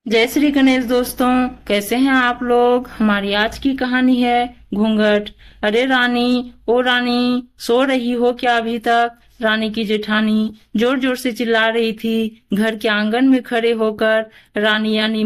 जय श्री गणेश दोस्तों। कैसे हैं आप लोग। हमारी आज की कहानी है घूंघट। अरे रानी, ओ रानी, सो रही हो क्या अभी तक। रानी की जेठानी जोर जोर से चिल्ला रही थी घर के आंगन में खड़े होकर। रानी यानी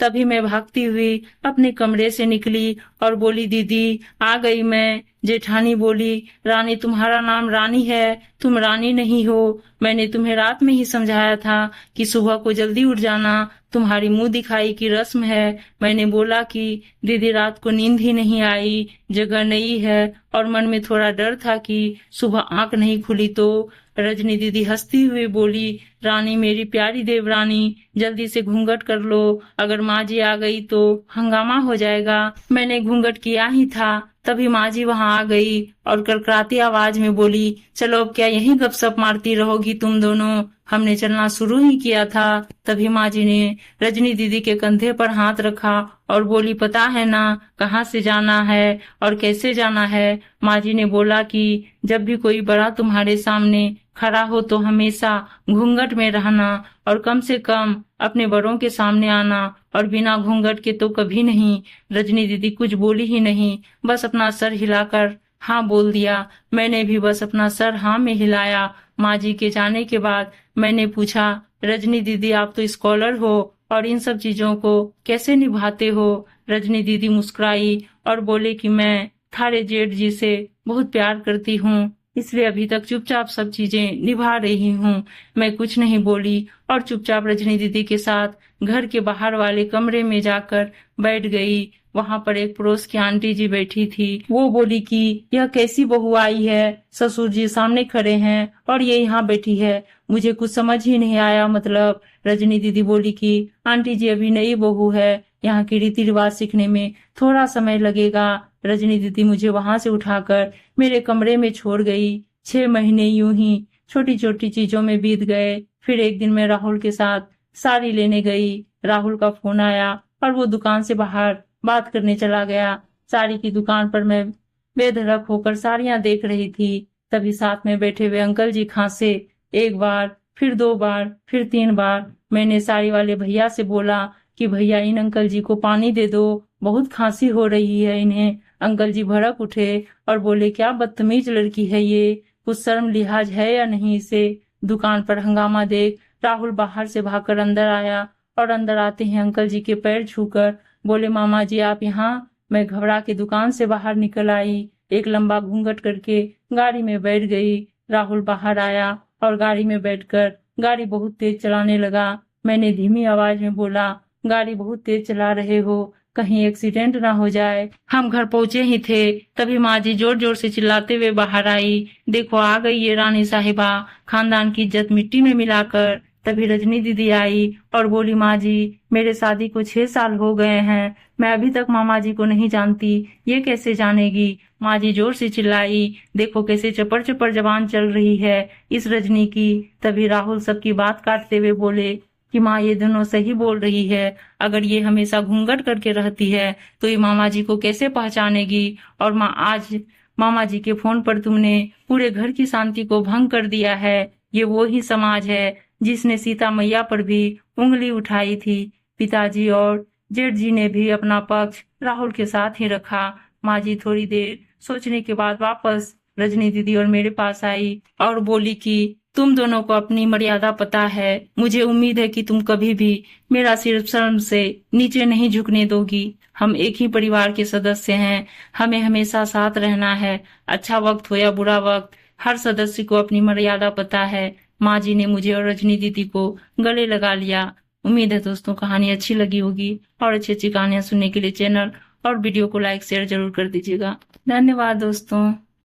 तभी मैं भागती हुई अपने कमरे से निकली और बोली, दीदी आ गई मैं। जेठानी बोली, रानी तुम्हारा नाम रानी है, तुम रानी नहीं हो। मैंने तुम्हें रात में ही समझाया था कि सुबह को जल्दी उठ जाना, तुम्हारी मुंह दिखाई की रस्म है। मैंने बोला कि दीदी रात को नींद ही नहीं आई, जगह नई है और मन में थोड़ा डर था कि सुबह आंख नहीं खुली तो। रजनी दीदी हंसती हुई बोली, रानी मेरी प्यारी देवरानी, जल्दी से घूंघट कर लो, अगर माँ जी आ गई तो हंगामा हो जाएगा। मैंने घूंघट किया ही था तभी माँ जी वहां आ गई और कड़कड़ाती आवाज में बोली, चलो अब क्या यहीं गपशप मारती रहोगी तुम दोनों, हमने चलना शुरू ही किया था। तभी माँ जी ने रजनी दीदी के कंधे पर हाथ रखा और बोली, पता है ना कहाँ से जाना है और कैसे जाना है। माँ जी ने बोला कि जब भी कोई बड़ा तुम्हारे सामने खड़ा हो तो हमेशा घूंघट में रहना और कम से कम अपने बड़ों के सामने आना, और बिना घूंघट के तो कभी नहीं। रजनी दीदी कुछ बोली ही नहीं, बस अपना सर हिलाकर हाँ बोल दिया। मैंने भी बस अपना सर हाँ में हिलाया। माँ जी के जाने के बाद मैंने पूछा, रजनी दीदी आप तो स्कॉलर हो और इन सब चीजों को कैसे निभाते हो। रजनी दीदी मुस्कुराई और बोले कि मैं थारे जेठ जी से बहुत प्यार करती हूँ, इसलिए अभी तक चुपचाप सब चीजें निभा रही हूँ। मैं कुछ नहीं बोली और चुपचाप रजनी दीदी के साथ घर के बाहर वाले कमरे में जाकर बैठ गई। वहां पर एक पड़ोस की आंटी जी बैठी थी। वो बोली कि यह कैसी बहू आई है, ससुर जी सामने खड़े हैं और ये यहाँ बैठी है, मुझे कुछ समझ ही नहीं आया। मतलब रजनी दीदी बोली कि आंटी जी अभी नई बहू है, यहाँ के रीति रिवाज सीखने में थोड़ा समय लगेगा। रजनी दीदी मुझे वहां से उठाकर मेरे कमरे में छोड़ गई। 6 महीने यूं ही छोटी छोटी चीजों में बीत गए। फिर एक दिन मैं राहुल के साथ साड़ी लेने गई। राहुल का फोन आया और वो दुकान से बाहर बात करने चला गया। साड़ी की दुकान पर मैं बेधड़क होकर साड़ियां देख रही थी। तभी साथ में बैठे हुए अंकल जी खांसे। एक बार, फिर 2 बार, फिर 3 बार। मैंने साड़ी वाले भैया से बोला कि भैया इन अंकल जी को पानी दे दो, बहुत खांसी हो रही है इन्हें। अंकल जी भड़क उठे और बोले, क्या बदतमीज लड़की है ये, कुछ शर्म लिहाज है या नहीं इसे। दुकान पर हंगामा देख राहुल बाहर से भागकर अंदर आया और अंदर आते ही अंकल जी के पैर छूकर बोले, मामा जी आप यहाँ। मैं घबरा के दुकान से बाहर निकल आई, एक लंबा घूंघट करके गाड़ी में बैठ गई। राहुल बाहर आया और गाड़ी में बैठकर गाड़ी बहुत तेज चलाने लगा। मैंने धीमी आवाज में बोला, गाड़ी बहुत तेज चला रहे हो, कहीं एक्सीडेंट ना हो जाए। हम घर पहुंचे ही थे तभी माँ जी जोर जोर से चिल्लाते हुए बाहर आई, देखो आ गई ये रानी साहिबा, खानदान की इज्जत मिट्टी में मिलाकर। तभी रजनी दीदी आई और बोली, माँ जी मेरे शादी को 6 साल हो गए हैं, मैं अभी तक मामा जी को नहीं जानती, ये कैसे जानेगी। माँ जी जोर से चिल्लाई, देखो कैसे चपर चपर जबान चल रही है इस रजनी की। तभी राहुल सबकी बात काटते हुए बोले कि माँ ये दोनों सही बोल रही है, अगर ये हमेशा घूंघट करके रहती है तो ये मामा जी को कैसे पहचानेगी। और माँ आज मामा जी के फोन पर तुमने पूरे घर की शांति को भंग कर दिया है। ये वो ही समाज है जिसने सीता मैया पर भी उंगली उठाई थी। पिताजी और जेठ जी ने भी अपना पक्ष राहुल के साथ ही रखा। माँ जी थोड़ी देर सोचने के बाद वापस रजनी दीदी और मेरे पास आई और बोली कि तुम दोनों को अपनी मर्यादा पता है, मुझे उम्मीद है कि तुम कभी भी मेरा सिर्फ शर्म से नीचे नहीं झुकने दोगी। हम एक ही परिवार के सदस्य हैं, हमें हमेशा साथ रहना है, अच्छा वक्त हो या बुरा वक्त, हर सदस्य को अपनी मर्यादा पता है। माँ जी ने मुझे और रजनी दीदी को गले लगा लिया। उम्मीद है दोस्तों कहानी अच्छी लगी होगी, और अच्छी अच्छी कहानियां सुनने के लिए चैनल और वीडियो को लाइक शेयर जरूर कर दीजिएगा। धन्यवाद दोस्तों।